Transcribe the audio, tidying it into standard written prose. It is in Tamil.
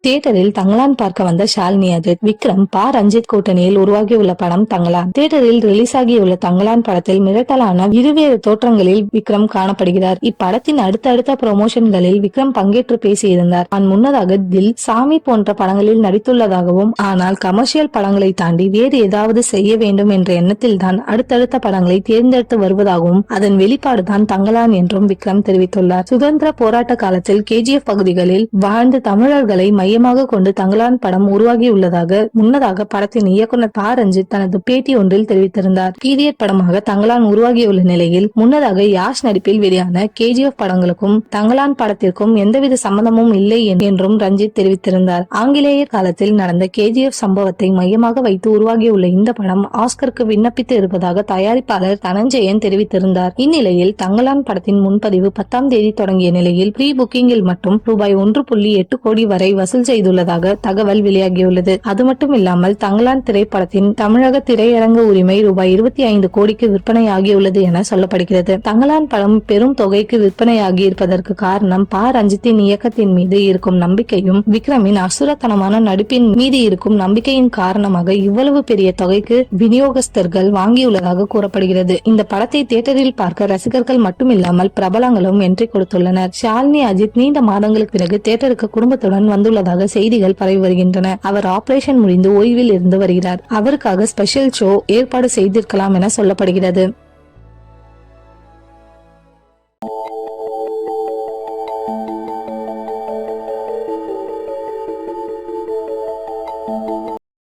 தியேட்டரில் தங்கலான் பார்க்க வந்த ஷாலினி அஜித், விக்ரம், ரஞ்சித் கூட்டணியில் உருவாகியுள்ள படம் தங்கலான். தியேட்டரில் ரிலீஸ் ஆகியுள்ள தங்கலான் படத்தில் மிரட்டலான இருவேறு தோற்றங்களில் விக்ரம் காணப்படுகிறார். இப்படத்தின் அடுத்தடுத்த ப்ரமோஷன்களில் விக்ரம் பங்கேற்று பேசியிருந்தார். தான் முன்னதாக தில், சாமி போன்ற படங்களில் நடித்துள்ளதாகவும், ஆனால் கமர்ஷியல் படங்களை தாண்டி வேறு ஏதாவது செய்ய வேண்டும் என்ற எண்ணத்தில் தான் அடுத்தடுத்த படங்களை தேர்ந்தெடுத்து வருவதாகவும், அதன் வெளிப்பாடுதான் தங்கலான் என்றும் விக்ரம் தெரிவித்துள்ளார். சுதந்திர போராட்ட காலத்தில் KGF பகுதிகளில் வாழ்ந்த தமிழர்களை மையமாக கொண்டு தங்கலான் படம் உருவாகியுள்ளதாக முன்னதாக படத்தின் இயக்குனர் ரஞ்சித் தனது பேட்டி ஒன்றில் தெரிவித்திருந்தார். பீரியட் படமாக தங்கலான் உருவாகியுள்ள நிலையில் முன்னதாக யாஷ் நடிப்பில் வெளியான KGF படங்களுக்கும் தங்கலான் படத்திற்கும் எந்தவித சம்பந்தமும் இல்லை என்றும் ரஞ்சித் தெரிவித்திருந்தார். ஆங்கிலேயர் காலத்தில் நடந்த KGF சம்பவத்தை மையமாக வைத்து உருவாகியுள்ள இந்த படம் ஆஸ்கருக்கு விண்ணப்பித்து இருப்பதாக தயாரிப்பாளர் தனஞ்சயன் தெரிவித்திருந்தார். இந்நிலையில் தங்கலான் படத்தின் முன்பதிவு 10ஆம் தேதி தொடங்கிய நிலையில் ப்ரீ புக்கிங்கில் மட்டும் ரூபாய் 1.8 கோடி வரை வசூல் செய்துள்ளதாக தகவல் வெளியாகியுள்ளது. அது மட்டும் இல்லாமல் தங்கலான் திரைப்படத்தின் தமிழக திரையரங்கு உரிமை ரூபாய் 25 கோடிக்கு விற்பனையாகியுள்ளது என சொல்லப்படுகிறது. தங்கலான் படம் பெரும் தொகைக்கு விற்பனையாகி இருப்பதற்கு காரணம் ரஞ்சித்தின் இயக்கத்தின் மீது இருக்கும் நம்பிக்கையும், விக்ரமின் அசுரத்தனமான நடிப்பின் மீது இருக்கும் நம்பிக்கையின் காரணமாக இவ்வளவு பெரிய தொகைக்கு விநியோகஸ்தர்கள் வாங்கியுள்ளதாக கூறப்படுகிறது. இந்த படத்தை தியேட்டரில் பார்க்க ரசிகர்கள் மட்டுமில்லாமல் பிரபலங்களும் என்ட்ரி கொடுத்துள்ளனர். ஷாலினி அஜித் நீண்ட மாதங்களுக்கு பிறகு தியேட்டருக்கு குடும்பத்துடன் வந்துள்ளதாக செய்திகள் பரவி வருகின்றன. அவர் ஆபரேஷன் முடிந்து ஓய்வில் இருந்து வருகிறார். அவருக்காக ஸ்பெஷல் ஷோ ஏற்பாடு செய்திருக்கலாம் என சொல்லப்படுகிறது.